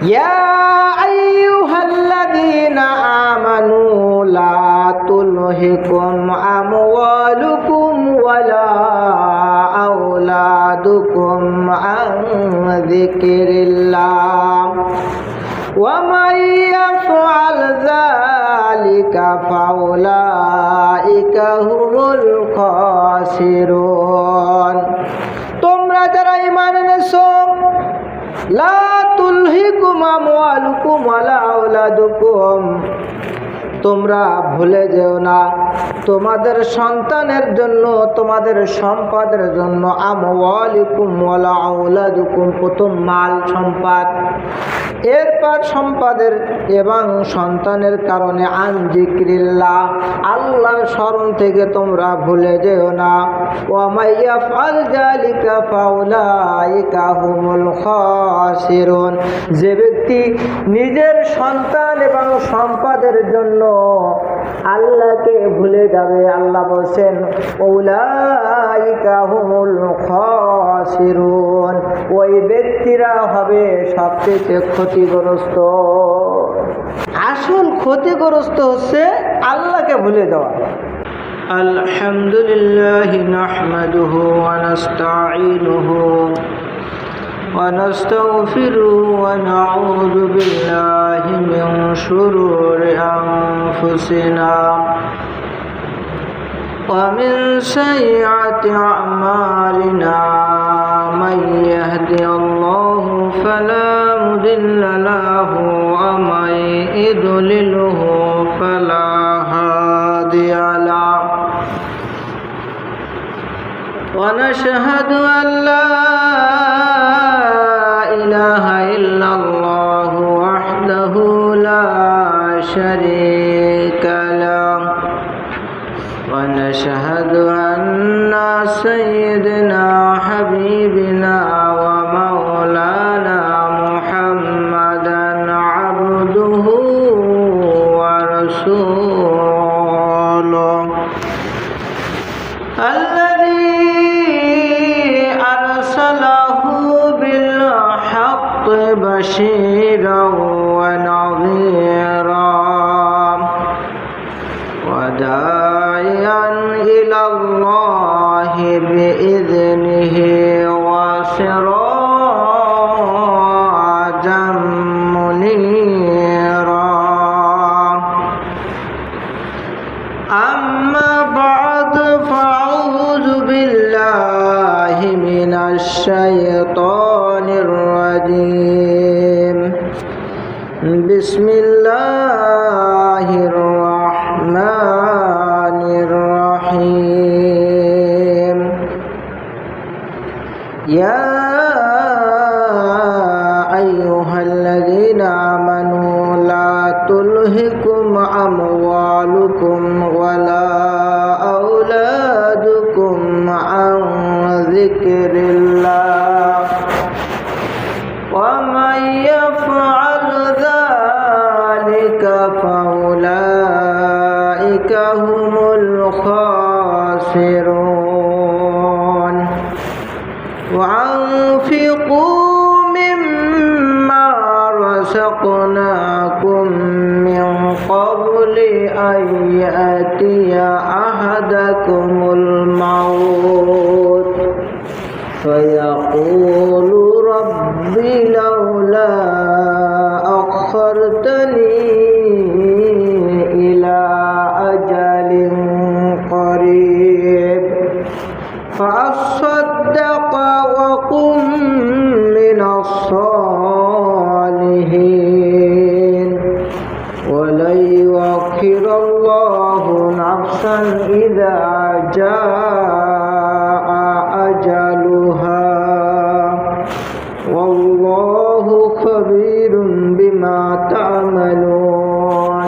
ইয়া আইয়ুহাল্লাযীনা আমানু লা তুলহিকুম আমওয়ালুকুম ওয়ালা আওলাদুকুম আন যিকরিল্লাহ ওয়া মান ইয়াফআল যালিকা ফাউলাইকা হুমুল খাসিরুন। তোমরা যারা ঈমান এনেছো, লা তুলহিকুম আমওয়ালুকুম ওয়ালা আওলাদুকুম, তোমরা ভুলে যেও না তোমাদের সন্তানের জন্য, তোমাদের সম্পদের জন্য, আমওয়ালুকুম ওয়ালা আওলাদুকুম, প্রথম মাল সম্পদ, এরপর সম্পদের এবং সন্তানের কারণে আন যিকরিল্লাহ, আল্লাহর স্মরণ থেকে তোমরা ভুলে যেও না। ওয়া মান ইয়াফআল যালিকা ফাউলাইকা হুমুল খাসিরুন, যে ব্যক্তি নিজের সন্তান এবং সম্পদের জন্য আল্লাহকে ভুলে যাবে, আল্লাহ বলেন উলাইকা হুমুল খাসিরুন, ওই ব্যক্তিরা হবে সবচেয়ে ক্ষতিগ্রস্ত। আসল ক্ষতিগ্রস্ত হচ্ছে আল্লাহকে ভুলে যাওয়া। আলহামদুলিল্লাহি নাহমাদুহু ওয়া নাস্তাঈনুহু ওয়া নাস্তাগফিরুহু ওয়া নাউযু বিল্লাহি মিন শুরুরি আনফুসিনা ওয়া মিন সাইয়্যাতি আ'মালিনা মান ইয়াহদিহিল্লাহু ফালা মুদিল্লা লাহু ওয়া মান ইউদ্লিলহু ফালা হাদিয়া লাহু ওয়া নাশহাদু আন লা ইলাহা ইল্লাল্লাহু ওয়াহদাহু লা শারীকা লাহু ওয়া নাশহাদু আন্না সাইয়্যিদানা হাবিবানা ওয়া মাওলানা মুহাম্মাদান আবদুহু ওয়া রাসূলুহু আল্লাযী আরসালাহু বিল হাক্কি বাশীরান ওয়া নাযীরান ওয়া দা'iয়ান ইলাল্লাহি বিইذনিহি ওয়া সিরাজাম মুনীরা। আম্মা বা'দ ফাআউযু বিল্লাহি মিনাশ শাইতানির রাজীম। বিসমিল্লাহির রাহমানির রাহিম। ইয়া আইয়ুহাল্লাযীনা আমানু লা তুলহিকুম আমওয়ালুকুম ওয়ালা আওলাদুকুম আন যিকরিল্লাহ ওয়া মান ইয়াফআল যালিকা ফাউলাইকা হুমুল খাসিরুন। وأنفقوا مما رزقناكم من قبل أن يأتي أحدكم الموت فيقول رب لولا أخرتني إلى أجل قريب فأصدق وأكن من الصالحين ولن يؤخر الله نفسا إذا جاء أجلها والله خبير بما تعملون.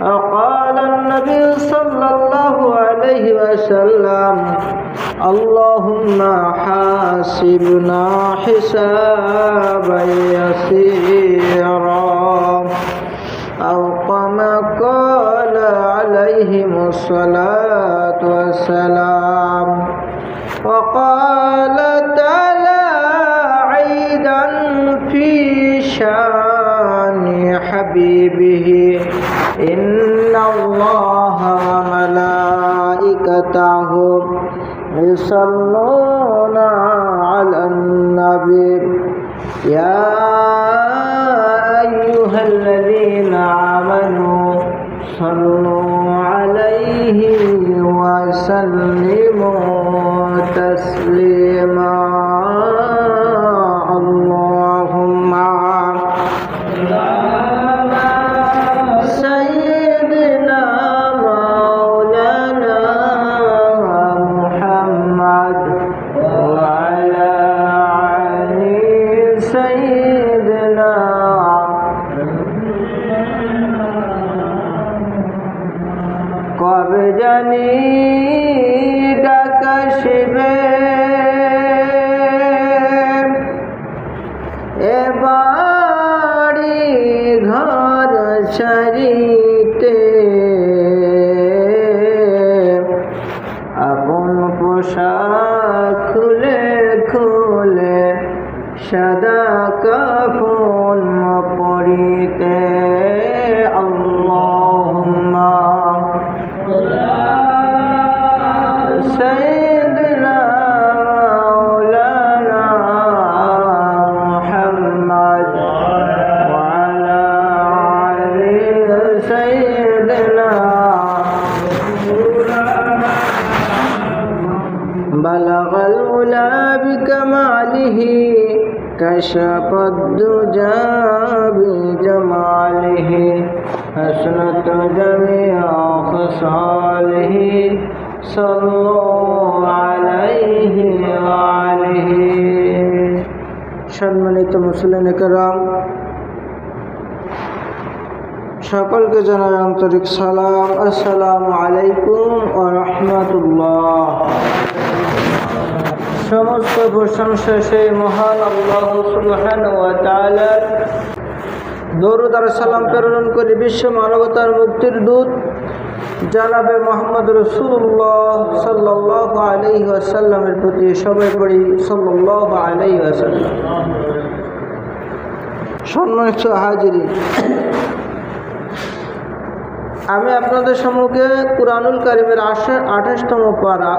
وقال النبي صلى الله عليه وسلم اللهم حاسبنا حسابا يسيرا أو كما قال عليهم الصلاة والسلام. وقال تعالى عيدا في شان حبيبه إن الله وملائكته يصلون على النبي يا أيها الذين آمنوا صلوا عليه وسلموا تسليما اللهم سيدنا مولانا محمد وعلى علي سيدنا কবে জানি ডাকাশিবে এবাড়ি ঘর ছাড়িতে আপন পোশাক খুলে খুলে সাদা কাফন পরিতে আল্লাহুম্মা سيدنا مولانا محمد وعلى علي سيدنا بلغ العلا بكماله كشف الدجى بجماله حسنت جميع خصاله صلوا عليه وعليه সম্মানিত মুসলিম کرام সকলকে জানাই আন্তরিক সালাম আসসালামু আলাইকুম ওয়া রাহমাতুল্লাহ। সমস্ত প্রশংসা সেই মহান আল্লাহ সুবহানাহু ওয়া তাআলার, দরুদ আর সালাম প্রেরণ করে বিশ্ব মানবতার মুক্তির দূত জানাবে মোহাম্মদ রাসূলুল্লাহ সাল্লাল্লাহু আলাইহি ওয়াসাল্লামের প্রতি সবাই পড়ি সাল্লাল্লাহু আলাইহি ওয়াসাল্লাম। সম্মানিত হাজিরিন, আমি আপনাদের সম্মুখে কুরআনুল কারীমের 28তম পারা,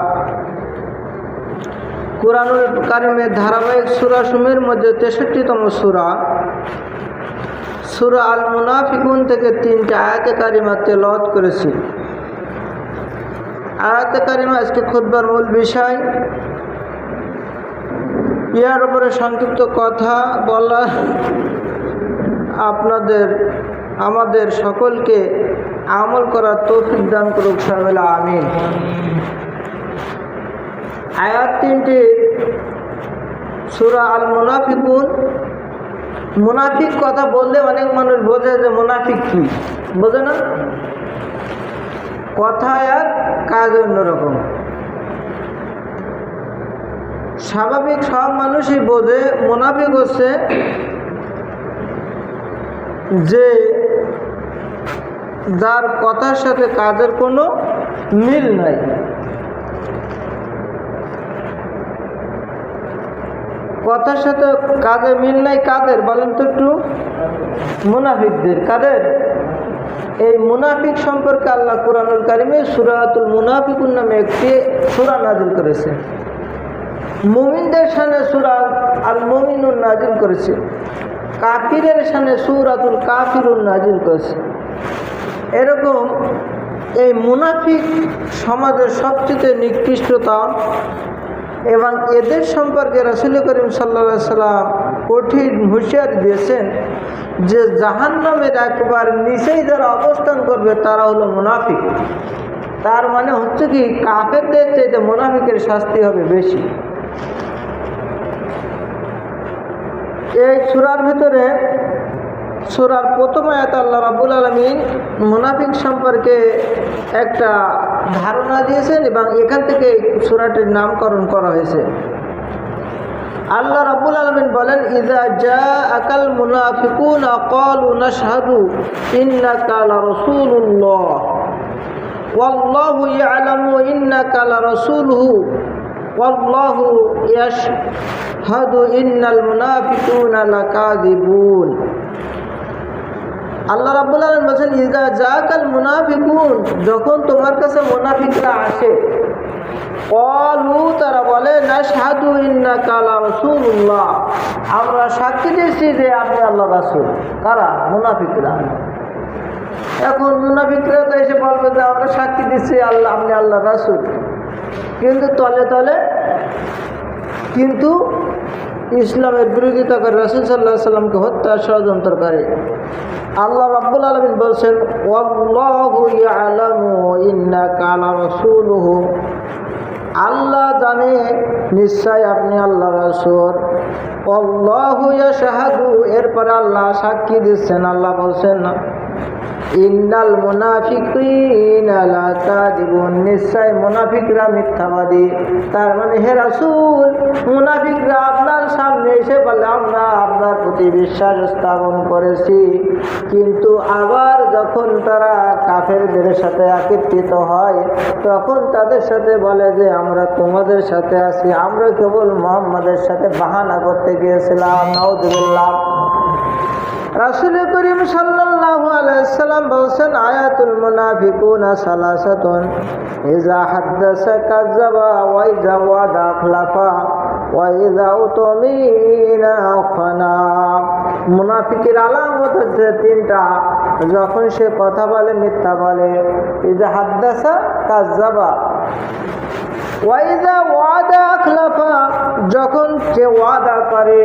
কুরআনুল কারীমের ধারাবাহিক সূরাসমূহের মধ্যে 63তম সূরা সূরা আল মুনাফিকুন থেকে 3টি আয়াতে কারিমা তেলাওয়াত করেছি। আয়াতে কারিমা আজকে খুতবার মূল বিষয়। ইয়ার উপরে সংক্ষিপ্ত কথা বলা আমাদের সকলকে আমল করার তৌফিক দান করুক সকলে আমিন। আয়াত 3টি সূরা আল মুনাফিকুন। মুনাফিক কথা বললে অনেক মানুষ বোঝে যে মুনাফিক কি, বোঝে না। কথা এক, কাজ অন্যরকম। স্বাভাবিক সব মানুষই বোঝে মুনাফিক হচ্ছে যে যার কথার সাথে কাজের কোনো মিল নাই। কথার সাথে কাজে মিল নাই কাদের বলেন তো একটু? মুনাফিকদের। কাদের? এই মুনাফিক সম্পর্কে আল্লাহ কুরআনুল কারীমে সূরাতুল মুনাফিকুন নামে একটি সূরা নাযিল করেছে। মুমিনদের শানে সূরা আল মুমিনুন নাযিল করেছে, কাফিরের শানে সূরাতুল কাফিরুন নাযিল করেছে। এরকম এই মুনাফিক সমাজের সবচেয়ে নিকৃষ্টতা এবং এদের সম্পর্কে রাসূল করিম সাল্লাল্লাহু আলাইহি সাল্লাম কঠিন হুঁশিয়ারি দিয়েছেন যে জাহান্নামের একবার নিচেই যারা অবস্থান করবে তারা হলো মুনাফিক। তার মানে হচ্ছে কি, কাফেরদের চাইতে মুনাফিকের শাস্তি হবে বেশি। এই সূরার ভিতরে সূরার প্রথম আয়াতে আল্লাহ রাব্বুল আলামিন মুনাফিক সম্পর্কে একটা ধারণা দিয়েছেন এবং এখান থেকে সূরাটির নামকরণ করা হয়েছে। আল্লাহ রাব্বুল আলামিন বলেন, ইযা জাআকাল মুনাফিকুনা ক্বালু নাশহাদু ইন্নাকা লারাসূলুল্লাহ ওয়াল্লাহু ইয়ালামু ইন্নাকা লারাসূলুহু ওয়াল্লাহু ইয়াশহাদু ইন্নাল মুনাফিকুনা লাকাযিবুন। আল্লাহ রাব্বুল আলামিন বলেন ইযা জাকাল মুনাফিকুন, যখন তোমার কাছে মুনাফিকরা আসে, ক্বালু, তারা বলে নাশহাদু ইন্নাকা লারাসূলুল্লাহ, আমরা সাক্ষী দিচ্ছি যে আপনি আল্লাহর রাসূল। কারা? মুনাফিকরা। এখন মুনাফিকরা তো এসে বলবে যে আমরা সাক্ষী দিচ্ছি আল্লাহ আপনি আল্লাহর রাসূল, কিন্তু তলে তলে কিন্তু ইসলামের বিরোধিতা করে, রাসূল সাল্লাল্লাহু আলাইহি সাল্লামকে হত্যা ষড়যন্ত্র করে। আল্লাহ রাব্বুল আলামিন বলছেন ওয়াল্লাহু ইয়ালামু ইন্নাকা লারাসূলুহু, আল্লাহ জানে নিশ্চয় আপনি আল্লাহর রাসূল। আল্লাহু ইয়াশহাদু, এরপরে আল্লাহ সাক্ষী দিচ্ছেন। আল্লাহ বলছেন ইন্নাল মুনাফিকিনা লাকাযিবুন, নিশ্চয় মুনাফিকরা মিথ্যাবাদী। তার মানে হে রাসূল, মুনাফিকরা আপনার সামনে এসে বলে আমরা আপনার প্রতি বিশ্বাস স্থাপন করেছি, কিন্তু আবার যখন তারা কাফেরদের সাথে একত্রিত হয় তখন তাদের সাথে বলে যে আমরা তোমাদের সাথে আছি, আমরা কেবল মুহাম্মাদের সাথে বাহানা করতে গিয়েছিলাম। নাউযুবিল্লাহ। রাসূল করিম সাল্লাল্লাহু আলাইহি সাল্লাম বলেন আয়াতুল মুনাফিকুনা সালাসাতুন, ইযা হাদাসা কাযাবা ওয়া ইযা ওয়াদা আখলাফা ওয়া ইযা উতমিনা খানা। মুনাফিকের আলামত হচ্ছে তিনটা, যখন সে কথা বলে মিথ্যা বলে, ইযা হাদাসা কাযাবা ওয়া ইযা ওয়াদা আখলাফা, যখন সে ওয়াদা করে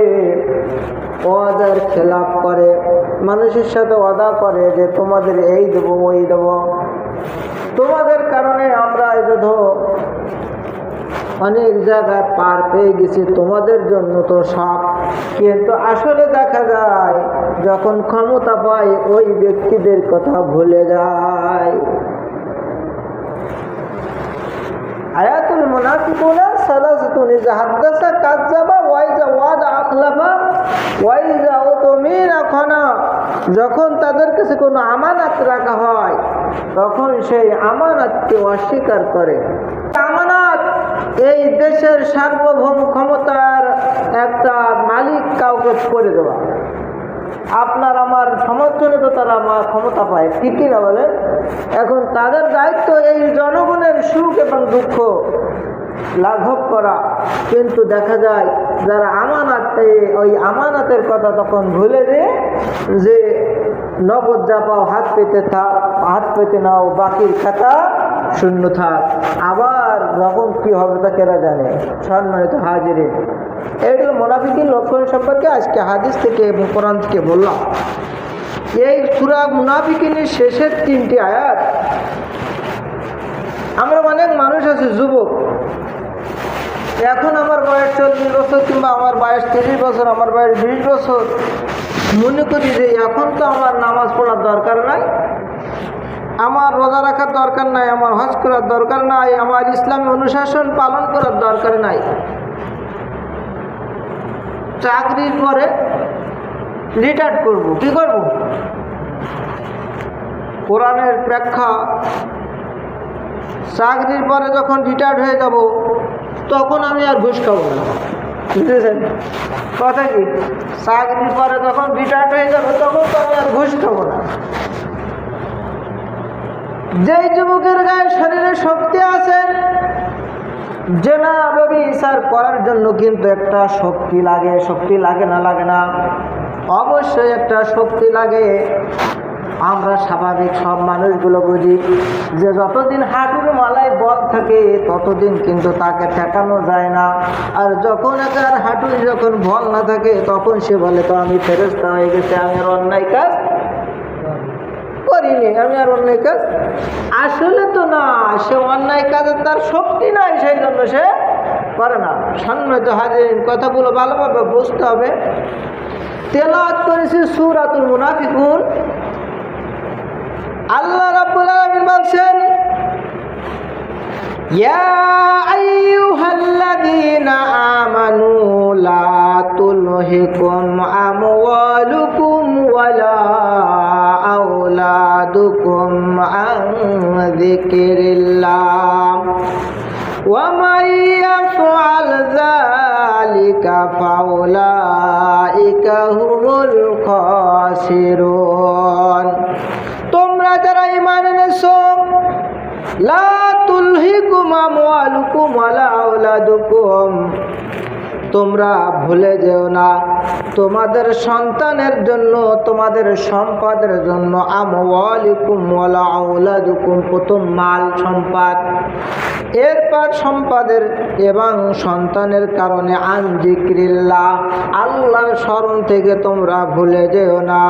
ওয়াদার খেলাফ করে, মানুষের সাথে ওয়াদা করে যে তোমাদের এই দেবো ওই দেবো, তোমাদের কারণে আমরা এই অনেক জায়গায় পার পেয়ে গেছি, তোমাদের জন্য তো সব। কিন্তু আসলে দেখা যায় যখন ক্ষমতা পায় ওই ব্যক্তিদের কথা ভুলে যায়। আয়াতুল মুনাফিকুনা সালাসাতুন, ইযা হাদাসা কাযাবা ওয়া ইযা ওয়াদা আখলাফা ওয়া ইযা উতমিনা খানা, যখন তাদের কাছে কোনো আমানত রাখা হয় তখন সেই আমানতকে অস্বীকার করে। আমানত এই দেশের সার্বভৌম ক্ষমতার একটা মালিক কাউকে করে দেওয়া। আপনার আমার সমর্থনে তো তারা আমার ক্ষমতা পায়, ঠিক কিনা বলেন? এখন তাদের দায়িত্ব এই জনগণের সুখ এবং দুঃখ লাঘব করা, কিন্তু দেখা যায় যারা আমানত, ওই আমানতের কথা তখন ভুলে দিয়ে যে নগদ যা পাও হাত পেতে থাক, হাত পেতে নাও, বাকির খাতা শূন্য থাক। আবার যখন কি হবে তা কেরা জানে। সম্মানিত হাজিরিন, এইগুলো মুনাফিকের লক্ষণ সম্পর্কে আজকে হাদিস থেকে এবং কোরআন থেকে বললাম। এই সূরা মুনাফিকিনের শেষের তিনটি আয়াত, আমরা অনেক মানুষ আছে যুবক, এখন আমার বয়স 40 বছর কিংবা আমার বয়স 30 বছর, আমার বয়স 20 বছর, মনে করি যে এখন তো আমার নামাজ পড়ার দরকার নাই, আমার রোজা রাখার দরকার নাই, আমার হজ করার দরকার নাই, আমার ইসলামী অনুশাসন পালন করার দরকার নাই। চাকরির পরে রিটায়ার করব, কি করব? কোরআনের ব্যাখ্যা, চাকরির পরে যখন রিটায়ার্ড হয়ে যাব তখন আমি আর ঘুষ খাবো না। বুঝেছেন কথা কি? চাকরির পরে যখন রিটায়ার্ড হয়ে যাবো তখন তো আমি আর ঘুষ খাবো না। যেই যুবকের গায়ে শরীরে শক্তি আছে, জেনা ব্যভিচার করার জন্য কিন্তু একটা শক্তি লাগে। শক্তি লাগে না? লাগে না? অবশ্যই একটা শক্তি লাগে। আমরা স্বাভাবিক সব মানুষগুলো বুঝি যে যতদিন হাঁটুর মালায় বল থাকে ততদিন কিন্তু তাকে ঠেকানো যায় না। আর যখন একার হাঁটুর যখন বল না থাকে তখন সে বলে তো আমি ফেরেশতা হয়ে গেছে, আমি আর অন্যায় কাজ করিনি, আমি আর অন্যায় কাজ। আসলে তো না, সে অন্যায় কাজের তার শক্তি নাই, সেই জন্য সে করে না। সম্মানিত হাজিরিন, কথাগুলো ভালোভাবে বুঝতে হবে। তেলাওয়াত করেছি সূরাতুল মুনাফিকুন। আল্লাহ রাব্বুল আলামিন বলছেন ইয়া আইয়ুহাল্লাযীনা আমানু লা তুলহিকুম আমওয়ালুকুম ওয়ালা আওলাদুকুম আন যিকিরিল্লাহ ওয়া মান ইয়াফআল যালিকা ফাউলাইকা হুমুল খাসিরুন। দেখছো, লা তুলহিকুম আমওয়ালুকুম ওয়ালা আওলাদুকুম, তোমরা ভুলে যেও না তোমাদের সন্তানের জন্য, তোমাদের সম্পদের জন্য, আমওয়ালিকুম ওয়ালা আওলাদুকুম, প্রথম মাল সম্পদ, এরপর সম্পদের এবং সন্তানের কারণে আন যিকরিল্লাহ, আল্লাহর স্মরণ থেকে তোমরা ভুলে যেও না।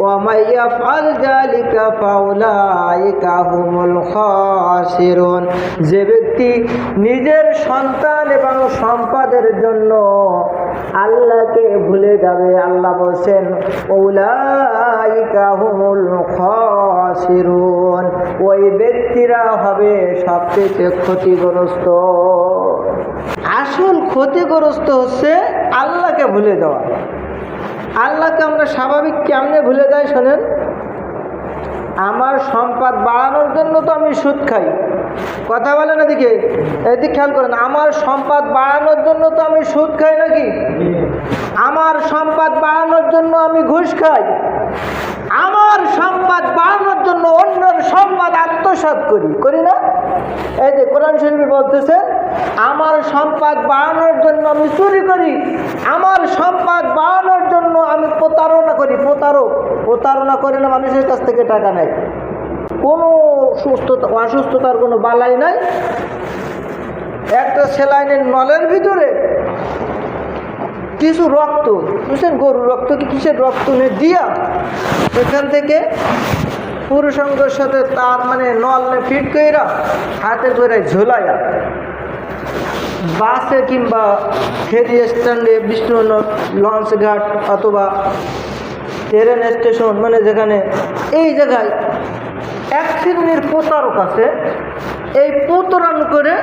ওয়া মাইয়াফআল যালিকা ফাউলাইকা হুমুল খাসিরুন, যে ব্যক্তি নিজের সন্তান এবং সম্পদের জন্য আল্লাহকে ভুলে যাবে, আল্লাহ বলছেন উলাইকা হুমুল খাসিরুন, ওই ব্যক্তিরা হবে সবচেয়ে ক্ষতিগ্রস্ত। আসল ক্ষতিগ্রস্ত হচ্ছে আল্লাহকে ভুলে যাওয়া। আল্লাহকে আমরা স্বাভাবিক কেমনে ভুলে যাই শোনেন, আমার সম্পদ বাড়ানোর জন্য তো আমি সুদ খাই, কথা বলেন এদিকে, এদিকে খেয়াল করেন, আমার সম্পদ বাড়ানোর জন্য তো আমি সুদ খাই নাকি? আমার সম্পদ বাড়ানোর জন্য আমি ঘুষ খাই, আমার সম্পদ বাড়ানোর জন্য অন্যের সম্পদ আত্মসাৎ করি না? এই যে কোরআন শরীফে বলতেছে আমার সম্পদ বাড়ানোর জন্য আমি চুরি করি, আমার সম্পদ বাড়ানোর জন্য আমি প্রতারণা করি। প্রতারণা করে না, মানুষের কাছ থেকে টাকা নেয়, কোনো অসুস্থতার কোনো বালাই নাই। একটা সেলাইনের নলের ভিতরে কিছু রক্ত, বুঝছেন, গরুর রক্ত কি কিসের রক্ত নিয়ে দিয়া এখান থেকে পুরুষাঙ্গের সাথে তার মানে নল ফিট কইরা হাতে করে ঝোলাইয়া বাসে কিংবা ফেরি স্ট্যান্ডে, বিষ্ণু লঞ্চ ঘাট অথবা ট্রেন স্টেশন, মানে যেখানে এই জায়গায় এক শ্রেণীর প্রতারক আছে, এই প্রতারণ করে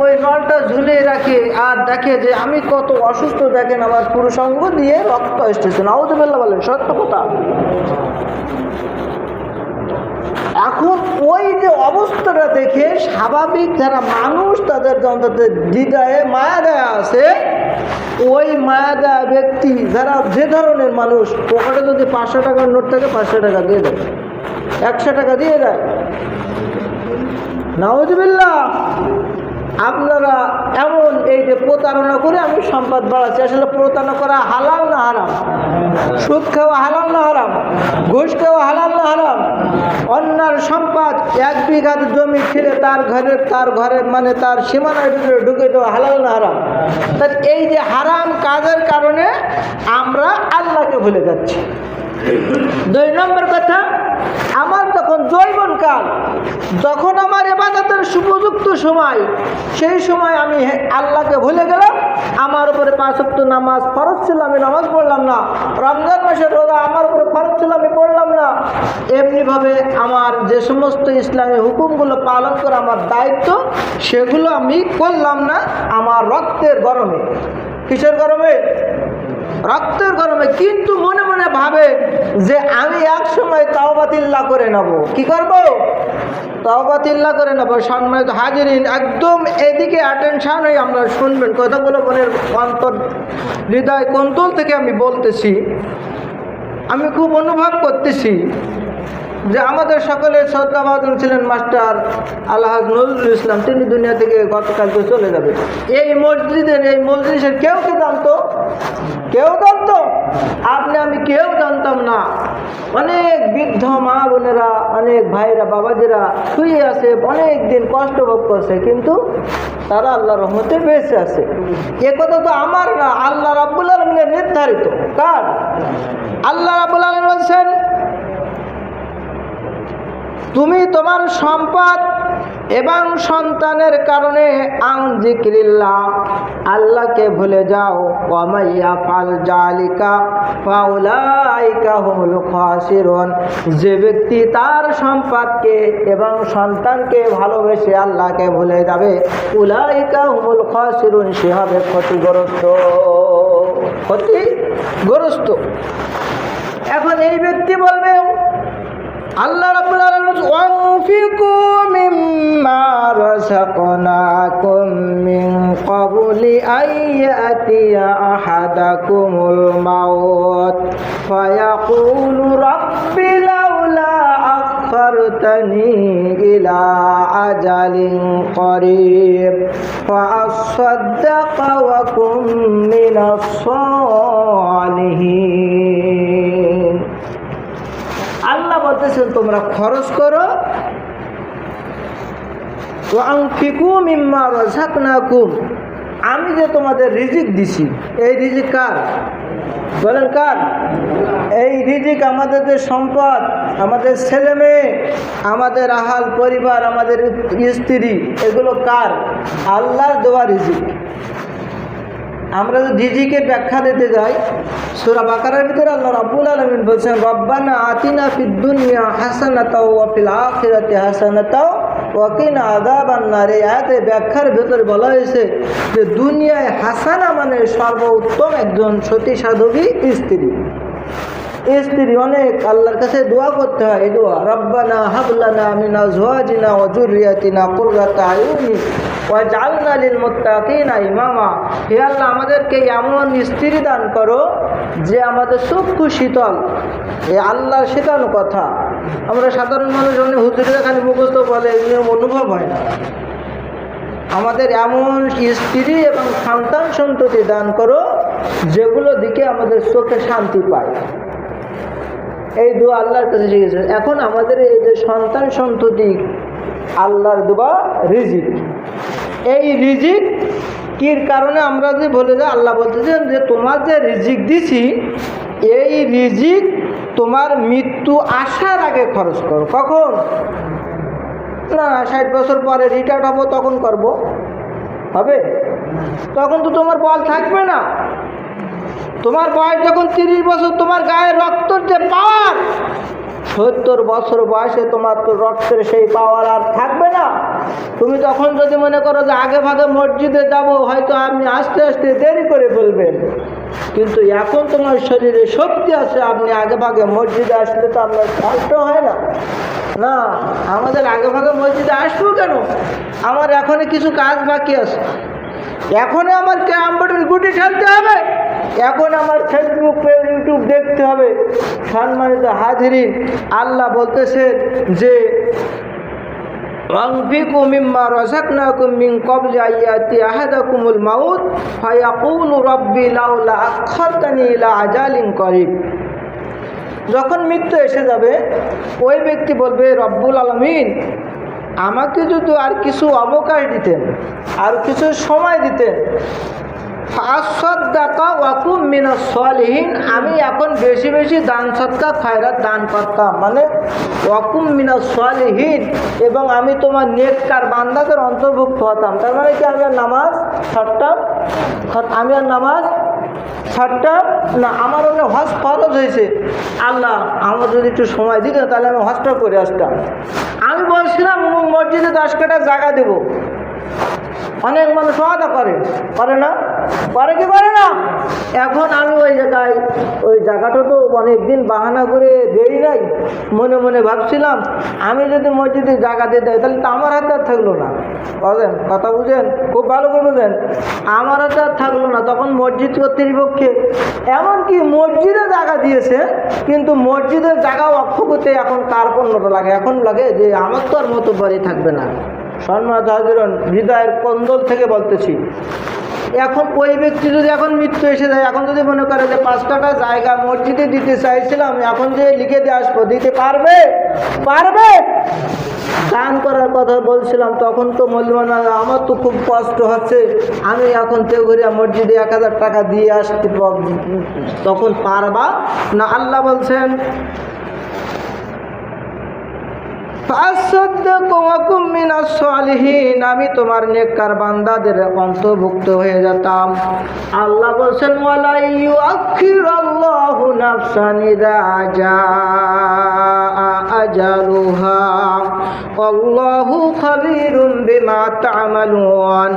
ওই নলটা ঝুলিয়ে রাখে আর দেখে যে আমি কত অসুস্থ, দেখেন আমার পুরুষাঙ্গ দিয়ে রক্ত আসতেছে। নাউযুবিল্লাহ বলেন, সত্য কথা। এখন ওই যে অবস্থাটা দেখে স্বাভাবিক যারা মানুষ, তাদের হৃদয়ে মায়া দেয়া আছে, ওই মায়া দেয়া ব্যক্তি যারা যে ধরনের মানুষ, পকেটে যদি 500 টাকার নোট থাকে 500 টাকা দিয়ে দেয়, 100 টাকা দিয়ে দেয়। নাউযুবিল্লাহ, আপনারা এমন এই যে প্রতারণা করে আমি সম্পদ বাড়াচ্ছি, আসলে প্রতারণা করা হালাল না হারাম? সুদ খাওয়া হালাল না হারাম? ঘুষ খাওয়া হালাল না হারাম? অন্যার সম্পদ 1 বিঘা জমি ছেড়ে তার ঘরের মানে তার সীমানার ভিতরে ঢুকে দেওয়া হালাল না হারাম? তাই এই যে হারাম কাজের কারণে আমরা আল্লাহকে ভুলে যাচ্ছি। 2 নম্বর কথা, আমার যখন যৌবনকাল, যখন আমার ইবাদতের উপযুক্ত সময়, সেই সময় আমি আল্লাহকে ভুলে গেলাম। আমার উপরে 5 ওয়াক্ত নামাজ ফরজ ছিল, আমি নামাজ পড়লাম না। রমজান মাসের রোজা আমার উপরে ফরজ ছিল, আমি পড়লাম না। এমনিভাবে আমার যে সমস্ত ইসলামী হুকুমগুলো পালন করা আমার দায়িত্ব, সেগুলো আমি করলাম না। আমার রক্তের গরমে, কিসের গরমে? রক্তের গরমে। কিন্তু মনে মনে ভাবে যে আমি এক সময় তাওবাতিল্লাহ করে নেব। কি করব? তাওবাতিল্লাহ করে নেব। সম্মানিত হাজিরিন, একদম এদিকে অ্যাটেনশন হয়ে আমরা শুনবেন কথাগুলো, মনের অন্তর হৃদয় কোন্তল থেকে আমি বলতেছি। আমি খুব অনুভব করতেছি যে আমাদের সকলের শ্রদ্ধাভাজন ছিলেন মাস্টার আলহাজ নজরুল ইসলাম, তিনি দুনিয়া থেকে গতকালকে চলে যাবে। এই মসজিদের কেউ কি জানতো? কেউ জানতো? আপনি আমি কেউ জানতাম না। অনেক বৃদ্ধ মা বোনেরা, অনেক ভাইরা, বাবাজিরা শুয়ে আছে, অনেক দিন কষ্ট ভোগ করছে, কিন্তু তারা আল্লাহর রহমতে বেঁচে আছে। এ কথা তো আমার না, আল্লাহ রাব্বুল আলামিনের নির্ধারিত। কার? আল্লাহ রাব্বুল আলামিন বলছেন, তুমি তোমার সম্পদ এবং সন্তানের কারণে আন যিকরিল্লাহ, আল্লাহকে ভুলে যাও। ওয়া মাইয়াফআল যালিকা ফাউলাইকা হুমুল খাসিরুন, যে ব্যক্তি তার সম্পদকে এবং সন্তানকে ভালোবেসে আল্লাহকে ভুলে যাবে, উলাইকা হুমুল খাসিরুন, সে হবে ক্ষতিগ্রস্ত। এখন এই ব্যক্তি বলবে, আল্লাহ রাব্বুল আলামিন ওয়ানফিকু মিম্মা রাযাকনাকুম মিন ক্বাবলি আইয়াতিয়া আহাদাকুমুল মাউত ফায়াকুলু রাব্বি লাউলা আখারতানি ইলা আজালিন করিব ফাআসাদদাকা ওয়া কুম মিনাস সালিহিন। আল্লাহ বলতেছেন তোমরা খরচ করো, ওয়া আনফিকু মিম্মা রাযাকনাকুম, আমি যে তোমাদের রিজিক দিছি। এই রিজিক কার? বলেন কার? এই রিজিক আমাদের যে সম্পদ, আমাদের ছেলে মেয়ে, আমাদের আহাল পরিবার, আমাদের স্ত্রী, এগুলো কার? আল্লাহর দেওয়া রিজিক। আমরা যদি রিজিকের ব্যাখ্যা দিতে যাই, সূরা বাকারার ভিতরে আল্লাহ রাব্বুল আলামিন বলছেন রব্বানা আতিনা ফিদ দুনিয়া হাসানাতাও ওয়া ফিল আখিরাতি হাসানাতাও ওয়া কিনা আযাবান নার। এই আয়াতের ব্যাখ্যার ভিতরে বলা হয়েছে যে দুনিয়ায় হাসানা মানে সর্বোত্তম একজন সতী সাধবী স্ত্রী। স্ত্রী অনেক আল্লাহর কাছে দোয়া করতে হয়। এই দোয়া রব্বানা হাবলানা মিন আজওয়াজিনা ওয়া যুররিয়াতিনা কুররাতা আয়ুনি ওয়াজআলনা লিল মুত্তাকিনা ইমামা। হে আল্লাহ, আমাদেরকে এমন স্ত্রী দান করো যে আমাদের চক্ষু শীতল। এই আল্লাহর শেখানো কথা। আমরা সাধারণ মানুষ হুজুরের খালি মুখস্থ বলে, এগুলো অনুভব হয় না। আমাদের এমন স্ত্রী এবং সন্তান সন্ততি দান করো যেগুলো দিকে আমাদের চোখে শান্তি পায়। এই দোয়া আল্লাহর কাছে শিখেছে। এখন আমাদের এই যে সন্তান সন্ততি আল্লাহর দোয়া রিজিক, এই রিজিক কির কারণে আমরা যে বলে যাই, আল্লাহ বলতেছেন যে তোমার যে রিজিক দিছি এই রিজিক তোমার মৃত্যু আসার আগে খরচ করো। কখন? না 60 বছর পরে রিটায়ার্ড হবো তখন করব, হবে? তখন তো তোমার বল থাকবে না। তোমার বয়স যখন 30 বছর, তোমার গায়ে রক্তের যে পাওয়ার, 70 বছর বয়সে তোমার তো রক্তের সেই পাওয়ার আর থাকবে না। তুমি তখন যদি মনে করো যে আগে ভাগে মসজিদে যাব, হয়তো আপনি আস্তে আস্তে দেরি করে ফেলবেন। কিন্তু এখন তোমার শরীরে শক্তি আছে, আপনি আগে ভাগে মসজিদে আসলে তো আপনার কষ্ট হয় না। না, আমাদের আগে ভাগে মসজিদে আসবো কেন? আমার এখনই কিছু কাজ বাকি আছে। এখনই আমার ক্যারাম বোর্ডের গুটি খেলতে হবে, এখন আমার ফেসবুক ইউটিউব দেখতে হবে। সম্মানিত হাজিরিন, আল্লাহ বলতেছেন যে আনফিকু মিম্মা রাযাকনাকুম মিন ক্বাবলি আইয়াতি আহাদাকুমুল মাউত ফায়াকুলু রাব্বি লাউলা আখারতানি ইলা আজালিন করিব। যখন মৃত্যু এসে যাবে, ওই ব্যক্তি বলবে রব্বুল আলামিন আমাকে যদি আর কিছু অবকাশ দিতেন, আর কিছু সময় দিতেন, ফাআসাদদাকা ওয়া কুম মিনাস সালিহিন, আমি এখন বেশি বেশি দান সদকা খয়রাত দান করতাম, মানে ওয়া কুম মিনাস সালিহিন, এবং আমি তোমার নেককার বান্দাদের অন্তর্ভুক্ত হতাম। তার মানে কি আমি আর নামাজ ছাড়তাম? আমি আর নামাজ ছাড়তাম না। আমার অনেক হজ ফরজ হয়েছে, আল্লাহ আমার যদি একটু সময় দিতেন তাহলে আমি হজটা করে আসতাম। আমি বলছিলাম মসজিদে 10 কাঠা জায়গা দেবো। অনেক মানুষ ওয়াদা করে, করে না? করে কি করে না? এখন আমি ওই জায়গায়, ওই জায়গাটা তো অনেক দিন বাহানা করে দেই নাই। মনে মনে ভাবছিলাম আমি যদি মসজিদে জায়গা দিয়ে দেয় তাহলে তো আমার হাতে আর থাকলো না। বুঝলেন কথা? বুঝেন, খুব ভালো করে বুঝেন। আমার হাতে আর থাকলো না। তখন মসজিদ কর্তৃপক্ষে এমনকি মসজিদে জায়গা দিয়েছে, কিন্তু মসজিদের জায়গা অক্ষ করতে এখন তার পণ্যটা লাগে। এখন লাগে যে আমার তো আর মতো বাড়ি থাকবে না। সম্মানিত হাজিরান, হৃদয়ের কন্দল থেকে বলতেছি, এখন ওই ব্যক্তি যদি এখন মৃত্যু এসে যায়, এখন যদি মনে করে যে 5 কাঠা জায়গা মসজিদে দিতে চাইছিলাম, এখন যে লিখে দিয়ে আসবো, দিতে পারবে? পারবে? দান করার কথা বলছিলাম, তখন তো মূল্যবান, আমার তো খুব কষ্ট হচ্ছে, আমি এখন তেঘরিয়া মসজিদে 1000 টাকা দিয়ে আসতে, তখন পারবা না? আল্লাহ বলছেন আমি তোমার নেককার বান্দাদের অন্তর্ভুক্ত হয়ে যেতাম। আল্লাহ বলছেন ওয়ালা ইউআখিরুল্লাহু নাফসান ইযা জাআ আজালুহা আল্লাহু খাবীরুম বিমা তা'মালুন।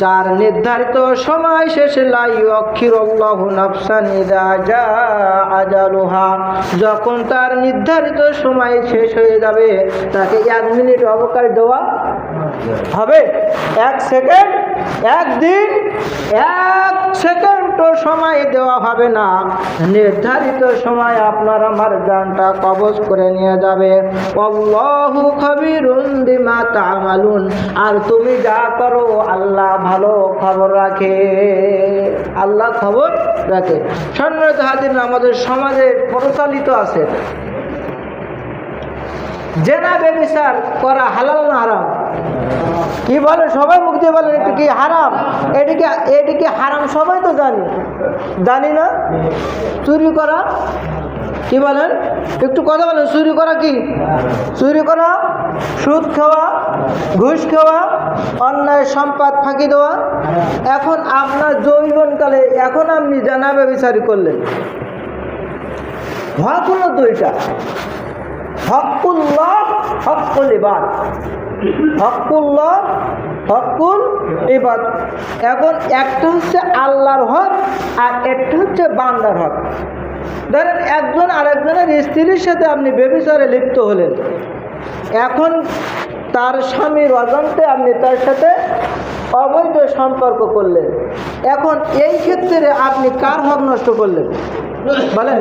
যার নির্ধারিত সময় শেষে লা ইউআখিরুল্লাহু নাফসান ইযা জাআ আজালুহা, যখন তার নির্ধারিত সময় শেষ হয়ে যাবে তাকে 1 মিনিট অবকাশ দেওয়া হবে? 1 সেকেন্ড, 1 দিন, 1 সেকেন্ড সেকেন্ডও সময় দেওয়া হবে না, নির্ধারিত সময় আপনার আমার জানটা কবজ করে নিয়ে যাবে। আল্লাহু খাবিরুন বিমা তা'মালুন, আর তুমি যা করো আল্লাহ ভালো খবর রাখে, আল্লাহ খবর রাখে। সম্মানিত হাজিরিন, আমাদের সমাজে প্রচলিত আছে জেনা ব্যভিচার করা হালাল না হারাম? কি বলে সবাই মুখ দিয়ে বলেন একটু, কি হারাম? এটিকে হারাম সবাই তো জানি না? চুরি করা, কি বলেন একটু কথা বলেন, চুরি করা কি? চুরি করা, সুদ খাওয়া, ঘুষ খাওয়া, অন্যায় সম্পদ ফাঁকি দেওয়া। এখন আপনার যৌবনকালে এখন আপনি জেনা ব্যভিচারী করলেন, হক হলো দুইটা, হকুল্লাহ, হকুল ইবাদ। হকুল্লাহ, হকুল ইবাদ। এখন একটা হচ্ছে আল্লাহর হক আর একটা হচ্ছে বান্দার হক। ধরেন একজন আরেকজনের স্ত্রীর সাথে আপনি ব্যভিচারে লিপ্ত হলেন, এখন তার স্বামীর অজান্তে আপনি তার সাথে অবৈধ সম্পর্ক করলেন। এখন এই ক্ষেত্রে আপনি কার হক নষ্ট করলেন বলেন?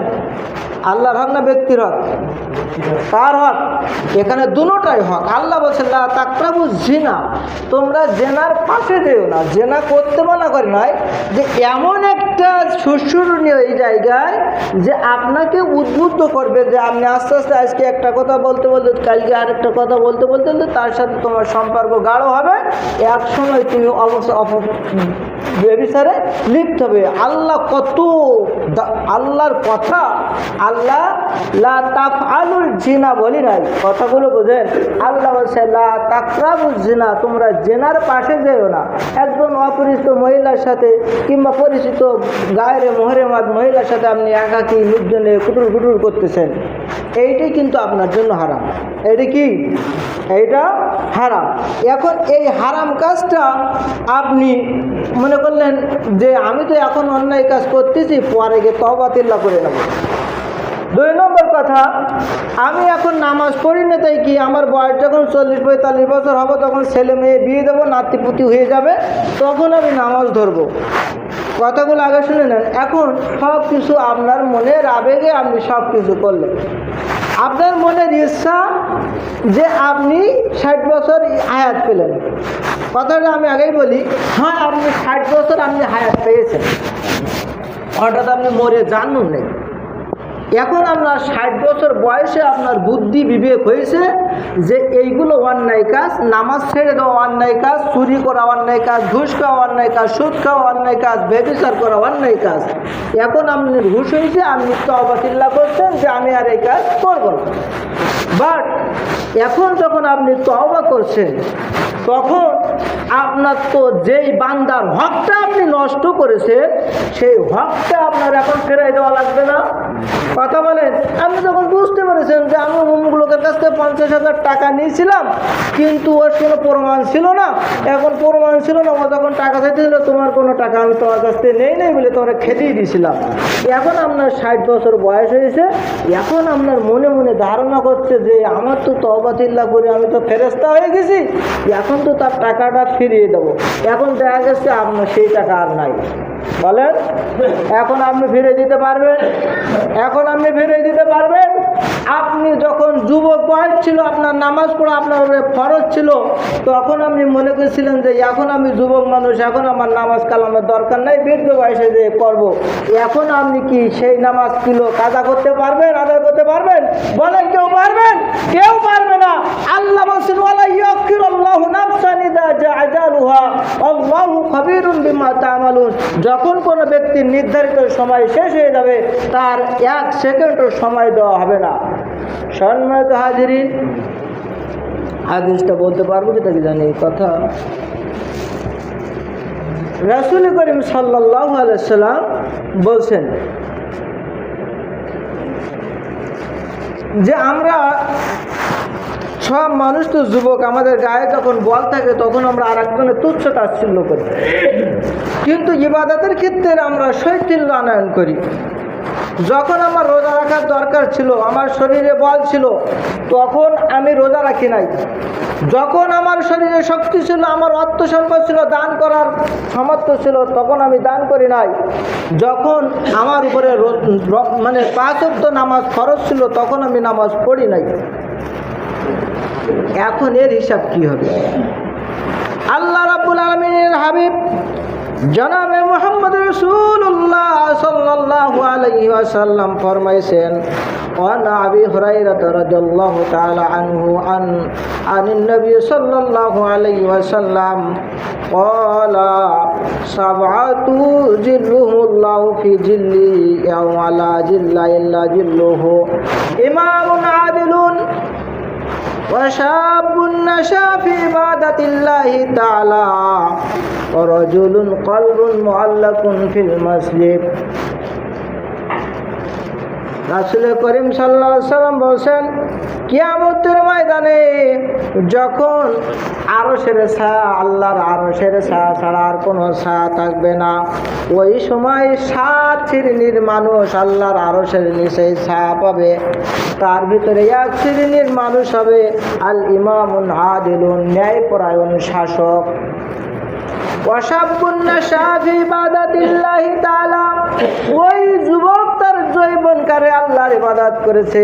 আল্লাহর হক না ব্যক্তির হক? কার হক? এখানে দুটোটাই হক। আল্লাহ বলছেন লা তাকরাবু জিনা, তোমরা জেনার পাশে যেও না। জেনা করতে মানা করে নয়, যে এমন একটা সুশুরণীয় এই জায়গায় যে আপনাকে উদ্বুদ্ধ করবে যে আপনি আস্তে আস্তে আজকে একটা কথা বলতে বলতে কালকে আরেকটা কথা বলতে বলতে তার সাথে তোমার সম্পর্ক গাঢ় হবে, এক সময় তুমি ব্যভিচারে লিপ্ত হবে। আল্লাহ কত আল্লাহর কথা, আল্লাহ লা তাফআলুল জিনা বলি নাই, কথাগুলো বোঝেন। আল্লাহ বলছে লা তাকরাবুজ জিনা, তোমরা জেনার পাশে যেও না। একজন অপরিচিত মহিলার সাথে কিংবা পরিচিত গায়ের মোহরেমাদ মহিলার সাথে আপনি একাকী নির্জনে কুটুর কুটুর করতেছেন, এইটাই কিন্তু আপনার জন্য হারাম। এইটা কি? এইটা হারাম। এখন এই হারাম কাজটা আপনি মনে করলেন যে আমি তো এখন অন্যায় কাজ করতেছি, পরে গিয়ে তওবা তিল্লা করে নেব। দুই নম্বর কথা, আমি এখন নামাজ পড়ি না, তাই কি আমার বয়স যখন 40-45 বছর হবে তখন ছেলে মেয়ে বিয়ে দেবো, নাতিপুতি হয়ে যাবে, তখন আমি নামাজ ধরবো। কথাগুলো আগে শুনে নেন। এখন সব কিছু আপনার মনের আবেগে আপনি সব কিছু করলেন। আপনার মনের ইচ্ছা যে আপনি 60 বছর হায়াত পেলেন, কথাটা আমি আগেই বলি, হ্যাঁ আপনি 60 বছর আপনি হায়াত পেয়েছেন, হঠাৎ আপনি মরে জানুন নেই। এখন আপনার 60 বছর বয়সে আপনার বুদ্ধি বিবেক হয়েছে যে এইগুলো অন্যায় কাজ, নামাজ ছেড়ে দেওয়া অন্যায় কাজ, চুরি করা অন্যায় কাজ, ঘুষ খাওয়া অন্যায় কাজ, সুদ খাওয়া অন্যায় কাজ, ব্যভিচার করা অন্যায় কাজ। এখন আপনি ঘুষ হয়েছে, আপনি তওবা তিল্লা করছেন যে আমি আর এই কাজ করব না। বাট এখন যখন আপনি তওবা করছেন, তখন আপনার তো যেই বান্দার হকটা আপনি নষ্ট করেছেন, সেই হকটা আপনার এখন ফেরাই দেওয়া লাগবে না? কথা বলেন। আপনি যখন বুঝতে পেরেছেন যে আমি অমুক লোকের কাছ থেকে 50,000 টাকা নিয়েছিলাম, কিন্তু ওর কোনো প্রমাণ ছিল না, এখন প্রমাণ ছিল না, ও যখন টাকা চাইতেছিল তোমার কোনো টাকা আমি তোমার কাছ থেকে নেই বলে তোমার খেতেই দিয়েছিলাম। এখন আপনার 60 বছর বয়স হয়েছে, এখন আপনার মনে মনে ধারণা করছে যে আমার তো তওবা তিল্লা করে আমি তো ফেরেশতা হয়ে গেছি, এখন তো তার টাকাটা ফিরিয়ে দেবো। এখন দেখা গেছে আপনার সেই টাকা আর নাই। বলেন, এখন আপনি ফিরে দিতে পারবেন? এখন আপনি ফিরে দিতে পারবেন? আপনি যখন যুবক বয়স ছিল, আপনার নামাজ পড়া আপনার ফরজ ছিল, তখন আপনি মনে করেছিলেন যে এখন আমি যুবক মানুষ, এখন আমার নামাজ কালামের দরকার নাই, বৃদ্ধ বয়সে যে করব। এখন আপনি কি সেই নামাজ কিলো কাজা করতে পারবেন, আদায় করতে পারবেন? বলেন, কেউ পারবেন? কেউ পারবে না। আল্লাহ বলেন ওয়ালা ইয়াখিরুল্লাহু নাফসান ইযা জাআ আজালুহা আল্লাহু খাবীরুন বিমা তা'মালুন। যখন কোনো ব্যক্তির নির্ধারিত সময় শেষ হয়ে যাবে, তার 1 সেকেন্ডও সময় দেওয়া হবে না। সম্মানিত হাজিরিন, হাদিসটা বলতে পারবো কি তাকে জানি কথা। রাসূল করিম সাল্লাল্লাহু আলাইহি সাল্লাম বলছেন যে আমরা সব মানুষ তো যুবক, আমাদের গায়ে যখন বল থাকে তখন আমরা আর একজনের তুচ্ছ তাচ্ছিল্য করি, কিন্তু ইবাদতের ক্ষেত্রে আমরা শৈথিল্য আনয়ন করি। যখন আমার রোজা রাখার দরকার ছিল, আমার শরীরে বল ছিল, তখন আমি রোজা রাখি নাই। যখন আমার শরীরে শক্তি ছিল, আমার অর্থ সম্পদ ছিল, দান করার সামর্থ্য ছিল, তখন আমি দান করি নাই। যখন আমার উপরে মানে 5 ওয়াক্ত নামাজ ফরজ ছিল, তখন আমি নামাজ পড়ি নাই। এখন এর হিসাব কি হবে? আল্লাহ রাব্বুল আলামিনের হাবিব জনাবে মুহাম্মদ রাসূলুল্লাহ সাল্লাল্লাহু আলাইহি ওয়াসাল্লাম ফরমাইছেন, وعن أبي هريرة رضي الله تعالى عنه عن النبي صلى الله عليه وسلم قال 7 ظلهم الله في ظله يوم لا ظل إلا ظله إمام عادل وشاب نشأ في عبادة الله تعالى ورجل قلب معلق في المسجد। রাসূল করিম সাল্লাল্লাহু আলাইহি ওয়াসাল্লাম বলেন, কিয়ামতের ময়দানে যখন আরশের ছায়া, আল্লাহর আরশের ছায়া ছাড়া আর কোনো ছায়া থাকবে না, ওই সময় 7 শ্রেণীর মানুষ আল্লাহর আরশের নিচে ছায়া পাবে। তার ভিতরে 1 শ্রেণীর মানুষ হবে আল ইমামুন আদিলুন, ন্যায়পরায়ণ শাসক। ওয়াশাবুন নাশা ফি ইবাদাতিল্লাহি তাআলা, ওই যুবক তার যৌবনকালে আল্লাহর ইবাদত করেছে।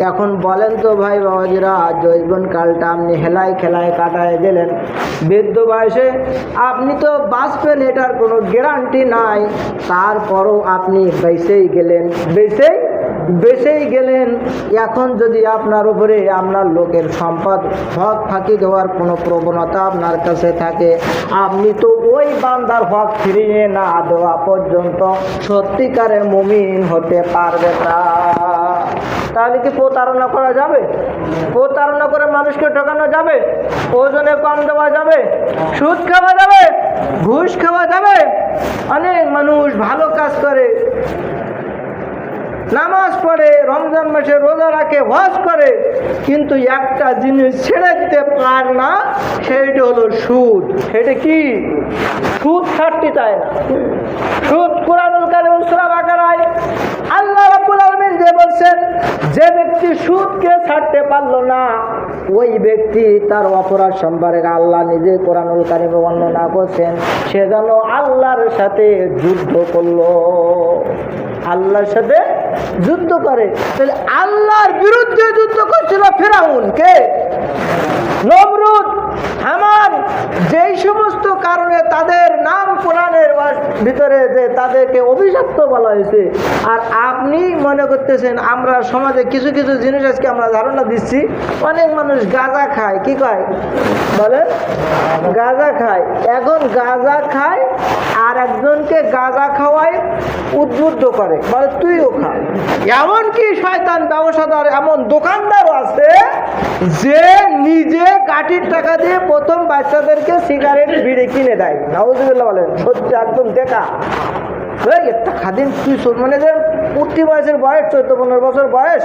এখন বলেন তো ভাই বাবাজিরা, যৌবনকালটা আপনি হেলায় খেলায় কাটায় দিলেন, বৃদ্ধ বয়সে আপনি তো বাঁচবেন এটার কোনো গ্যারান্টি নাই, তারপরও আপনি বেঁচেই গেলেন। এখন যদি আপনার উপরে আপনার লোকের সম্পদ হক ফাঁকি দেওয়ার কোনো প্রবণতা আপনার কাছে থাকে, আপনি তো ওই বান্দার হক ফিরিয়ে না দেওয়া পর্যন্ত সত্যিকারের মুমিন হতে পারবে না। তাহলে কি প্রতারণা করা যাবে? প্রতারণা করে মানুষকে ঠকানো যাবে? ওজনে কম দেওয়া যাবে? সুদ খাওয়া যাবে? ঘুষ খাওয়া যাবে? অনেক মানুষ ভালো কাজ করে, নামাজ পড়ে, রমজান মাসে রোজা রাখে, হজ করে, কিন্তু একটা জিনিস ছেড়ে দিতে পার না, সেইটা হলো সুদ। সেটা কি? সুদ ছাড়তে চায় না। সুদ কুরআনুল কারীম সূরা বাকারায় আল্লাহ রাব্বুল আলামিন যে বলছেন, যে ব্যক্তি সুদকে ছাড়তে পারলো না, ওই ব্যক্তি তার অপরাধ সম্পর্কে আল্লাহ নিজে কুরআনুল কারীমে বর্ণনা করছেন, সে যেন আল্লাহর সাথে যুদ্ধ করলো। আল্লাহর সাথে যুদ্ধ করে। তাহলে আল্লাহর বিরুদ্ধে যুদ্ধ করছিল ফিরাউন, কে? নমরুদ, হামান। যেই সমস্ত কারণে তাদের নাম কোরআনের ভিতরে যে তাদেরকে অভিশপ্ত বলা হয়েছে। আর আপনি মনে করতেছেন আমরা সমাজে কিছু কিছু জিনিস আজকে আমরা ধারণা দিচ্ছি, অনেক মানুষ গাঁজা খায়, কি খায় বলেন? গাঁজা খায়। এখন গাঁজা খায় আর একজনকে গাঁজা খাওয়ায় উদ্বুদ্ধ করে, বলে তুইও খা। এমনকি শয়তান ব্যবসাদার, এমন দোকানদারও আছে যে নিজে কাঠির টাকা দিয়ে প্রথম বাচ্চাদেরকে সিগারেট বিড়ি কিনে দেয়। নাউজুবিল্লাহ বলেন, সত্যি একদম দেখা। একটা খাদিম তুই মানে যে উঠতি বয়সের বয়স, 14-15 বছর বয়স,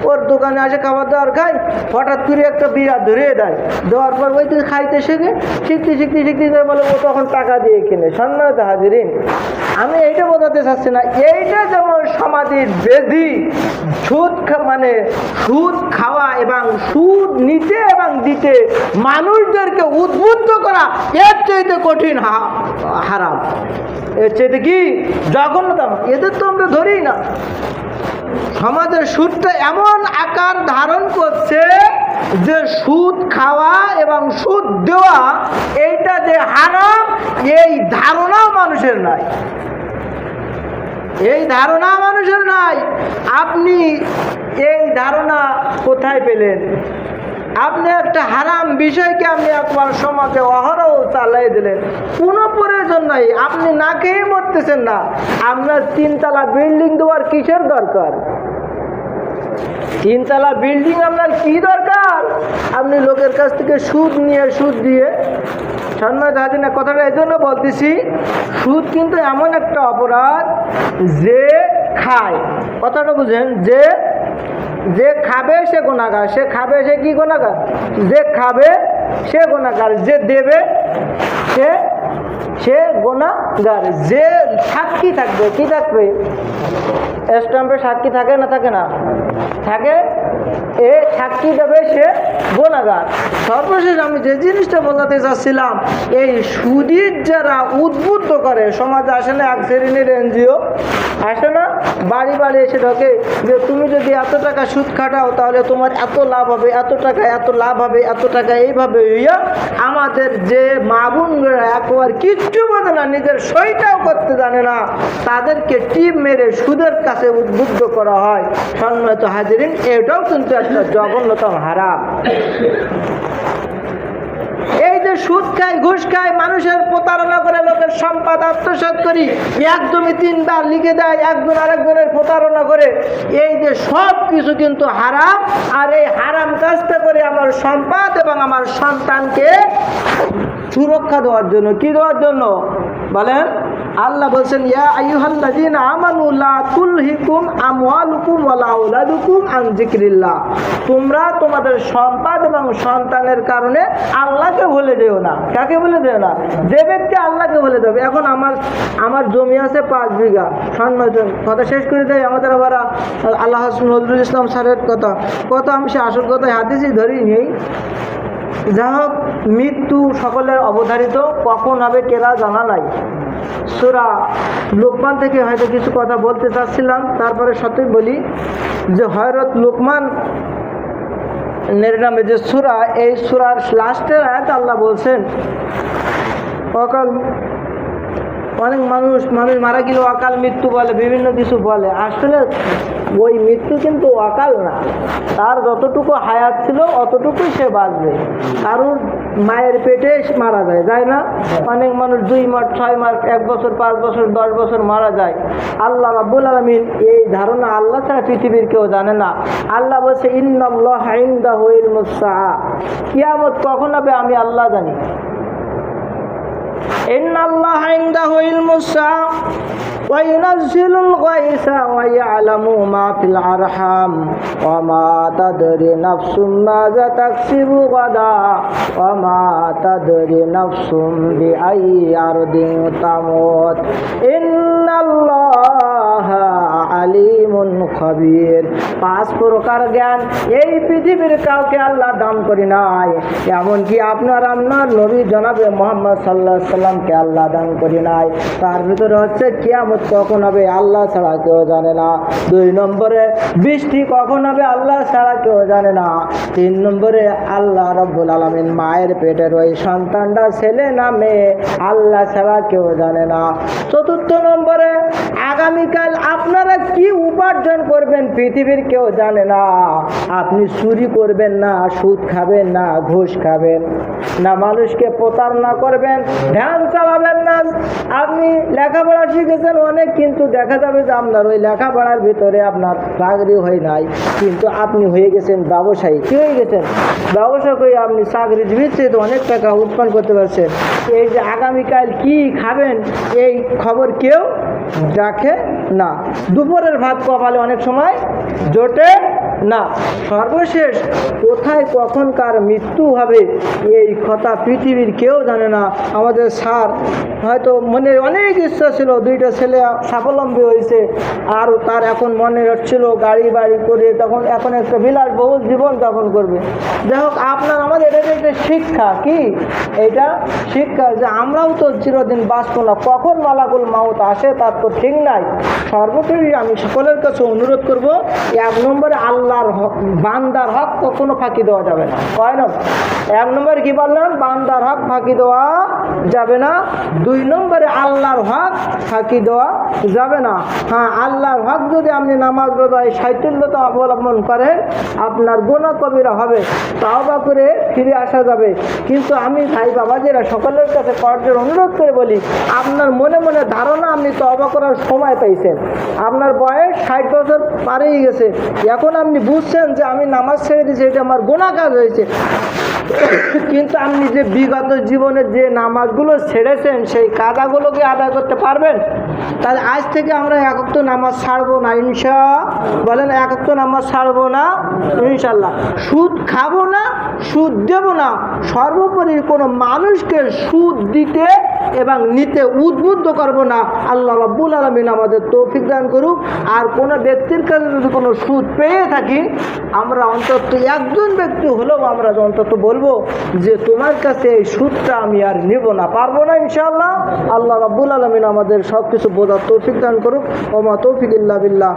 ওর দোকানে আসে খাবার দাবার খায়, হঠাৎ করে একটা বিড়া ধরিয়ে দেয়। দেওয়ার পর ওই তুই খাইতে শিখে শিখতে বলে ও তখন টাকা দিয়ে কিনে। সম্মানিত হাজিরিন, আমি এইটা বোঝাতে চাচ্ছি না, এইটা যেমন সমাজের বেধি, সুদ মানে সুদ খাওয়া এবং সুদ নিতে এবং দিতে মানুষদেরকে উদ্বুদ্ধ করা, এর চাইতে কঠিন হারাম, এর চাইতে কি জঘন্যতম। এদের তো আমরা ধরি না। সমাজের সুদটা এমন আকার ধারণ করছে যে সুদ খাওয়া এবং সুদ দেওয়া এইটা যে হারাম, এই ধারণাও মানুষের নাই। এই ধারণা মানুষের নাই। আপনি এই ধারণা কোথায় পেলেন? আপনি একটা হারাম বিষয়কে আপনি আপনার সমাজে অহরহ চালাই দিলেন, কোনো প্রয়োজন নাই। আপনি না খেয়ে মরতেছেন না, আপনার 3 তলা বিল্ডিং দেওয়ার কিসের দরকার? 3 তলা বিল্ডিং আপনার কি দরকার? আপনি লোকের কাছ থেকে সুদ নিয়ে সুদ দিয়ে। সম্মানিত হাজিরা, কথাটা এই জন্য বলতেছি, সুদ কিন্তু এমন একটা অপরাধ যে খায়, কথাটা বুঝেন, যে খাবে সে গুনাহগার। সে খাবে সে কি গুনাহগার? যে খাবে সে গুনাহগার, যে দেবে সে গুনাহগার। যে সাক্ষী থাকবে, কি থাকবে? স্ট্যাম্পে সাক্ষী থাকে না থাকে না থাকে, এ সাক্ষী দেবে সে গুনাহগার। সর্বশেষ আমি যে জিনিসটা বলতে চাচ্ছিলাম, এই সুদীর যারা উদ্বুদ্ধ করে, সমাজে আসে না এক শ্রেণীর এনজিও আসে না, বাড়ি বাড়ি এসে ঢোকে যে তুমি যদি এত টাকা সুদ খাটাও তাহলে তোমার এত লাভ হবে, এত টাকা এত লাভ হবে, এত টাকা এইভাবে হইয়া আমাদের যে মা বোনরা একবার কিচ্ছু বোঝে না, নিজের সইটাও করতে জানে না, তাদেরকে টিপ মেরে সুদের কাছে উদ্বুদ্ধ করা হয়। সম্মানিত হাজিরিন, এটাও কিন্তু একটা জঘন্যতম হারাম। এই যে সুদ খাই, ঘুষ খাই, মানুষের প্রতারণা করে লোকের সম্পদ আত্মসাৎ করি, একদমই 3 বার লিখে দেয়, একজন আরেকজনের প্রতারণা করে, এই যে সব কিছু কিন্তু হারাম। আর এই হারাম কাজটা করে আমার সম্পদ এবং আমার সন্তানকে সুরক্ষা দেওয়ার জন্য, কি দেওয়ার জন্য বলেন? আল্লাহ বলছেন, ইয়া আইয়ুহাল্লাযীনা আমানু লা তুলহিকুম আমওয়ালুকুম ওয়ালা আওলাদুকুম আন যিকরিল্লাহ। তোমরা তোমাদের সম্পদ এবং সন্তানের কারণে আল্লাহকে ভুলে যেও না। কাকে ভুলে যেও না? যে ব্যক্তি আল্লাহকে ভুলে যাবে। এখন আমার জমি আছে 5 বিঘা। কথা শেষ করে দেয় আমাদের আবার আল্লাহ নজরুল ইসলাম স্যারের কথা আমি সে আসল কথায় হাদিসই ধরেই নেই। যা হোক, মৃত্যু সকলের অবধারিত, কখন হবে কেরা জানা নাই। সূরা লোকমান থেকে হয়তো কিছু কথা বলতে চাচ্ছিলাম, তারপরে সত্যি বলি যে হযরত লোকমান নামে যে সূরা, এই সূরার লাস্টের আয়াতে আল্লাহ বলছেন, অকাল অনেক মানুষ মারা গেল অকাল মৃত্যু বলে, বিভিন্ন কিছু বলে। আসলে ওই মৃত্যু কিন্তু অকাল না, তার যতটুকু হায়াত ছিল অতটুকুই সে বাঁচবে। কারণ মায়ের পেটে মারা যায় না? অনেক মানুষ 2 মাস 6 মাস 1 বছর 5 বছর 10 বছর মারা যায়। আল্লাহ রাব্বুল আলামিন এই ধারণা আল্লাহ ছাড়া পৃথিবীর কেউ জানে না। আল্লাহ বলছে, ইন্নাল্লাহা ইনদাহু ইলমুস সাআ, কিয়ামত কখন হবে আমি আল্লাহ জানি। ইন্নাল্লাহা ইনদাহু ইলমুস সাআ ওয়া ইউনাজ্জিলুল গায়সা ওয়া ইয়ালামু মা ফিল আরহাম ওয়া মা তাদরি নাফসুম মাযা তাকসিবু গাদা ওয়া মা তাদরি নাফসুম বিআইয়ি আরদিন তামুত ইন্নাল্লাহা আলিমুন খাবীর। 5 প্রকার জ্ঞান এই পৃথিবীর কাউকে আল্লাহ দান করি নাই, এমনকি আপনার নবী জনাবে মুহাম্মদ সাল্লাল্লাহু আলাইহি সাল্লামকে আল্লাহ দান করি নাই। তার ভিতরে হচ্ছে কিয়ামত কখন হবে আল্লাহ ছাড়া কেউ জানে না। 2 নম্বরে বৃষ্টি কখন হবে আল্লাহ ছাড়া কেউ জানে না। 3 নম্বরে আল্লাহ রাব্বুল আলামিন মায়ের পেটের ওই সন্তানটা ছেলে না মেয়ে আল্লাহ ছাড়া কেউ জানে না। 4 নম্বরে আগামীকাল আপনারা কি উপার্জন করবেন পৃথিবীর কেউ জানে না। আপনি চুরি করবেন না, সুদ খাবেন না, ঘুষ খাবেন না, মানুষকে প্রতারণা করবেন, ধ্যান চালাবেন না। আপনি লেখাপড়া শিখেছেন অনেক, কিন্তু দেখা যাবে যে আপনার ওই লেখাপড়ার ভিতরে আপনার চাকরি হয় নাই, কিন্তু আপনি হয়ে গেছেন ব্যবসায়ী। কি হয়ে গেছেন? ব্যবসা করে আপনি চাকরিজীবীর চেয়ে অনেক টাকা উৎপন্ন করতে পারছেন। এই যে আগামীকাল কি খাবেন এই খবর কেউ রাখে না। দুপুরের ভাত কপালে অনেক সময় জোটে না। সর্বশেষ কোথায় কখন কার মৃত্যু হবে এই কথা পৃথিবীর কেউ জানে না। আমাদের স্যার হয়তো মনে অনেক ইচ্ছা ছিল, 2টা ছেলে স্বাবলম্বী হয়েছে, আর তার এখন মনে হচ্ছিল গাড়ি বাড়ি করে তখন এখন একটা বিলাসবহুল জীবন যাপন করবে। যাই হোক, আপনার আমাদের এটা একটা শিক্ষা। কি এটা? শিক্ষা যে আমরাও তো চিরদিন বাঁচবো না, কখন মালাকুল মাউত আসে তার তো ঠিক নাই। সর্বোপরি আমি সকলের কাছে অনুরোধ করব, 1 নম্বরে আল্লাহর বান্দার হক কখনো ফাঁকি দেওয়া যাবে না। কয় না? 1 নম্বরে কি বললাম? বান্দার হক ফাঁকি দেওয়া যাবে না। 2 নম্বরে আল্লাহর হক ফাঁকি দেওয়া যাবে না। হ্যাঁ, আল্লাহর হক যদি আপনি নামাজ রোজায় শৈথিল্যতা অবলম্বন করেন আপনার গুনাহ কবিরা হবে, তাওবা করে ফিরে আসা যাবে। কিন্তু আমি ভাই বাবাজিরা সকলের কাছে কর্জের অনুরোধ করে বলি, আপনার মনে মনে ধারণা আপনি তওবা করার সময় পাইছেন, আপনার বয়স 60 বছর পারেই গেছে, এখন আপনি বুঝছেন যে আমি নামাজ ছেড়ে দিয়েছি, এটা আমার গুনাহ কাজ হয়েছে। কিন্তু আপনি যে বিগত জীবনে যে নামাজগুলো ছেড়েছেন সেই কাজাগুলোকে আদায় করতে পারবেন? তাহলে আজ থেকে আমরা 1 ওয়াক্ত নামাজ ছাড়বো না, বলেন 1 ওয়াক্ত নামাজ ছাড়বো না ইনশাল্লাহ। সুদ খাবো না, সুদ দেবো না, সর্বোপরি কোনো মানুষকে সুদ দিতে এবং নিতে উদ্বুদ্ধ করব না। আল্লাহ রাব্বুল আলামিন আমাদের তৌফিক দান করুক। আর কোনো ব্যক্তির কাছে যদি কোনো সুদ পেয়ে থাকি, আমরা অন্তত একজন ব্যক্তি হলেও আমরা অন্তত বলবো যে তোমার কাছে এই সুদটা আমি আর নেব না, পারবো না ইনশাআল্লাহ। আল্লাহ রাব্বুল আলামিন আমাদের সব কিছু বোঝার তৌফিক দান করুক। ওমা তৌফিক ইল্লা বিল্লাহ।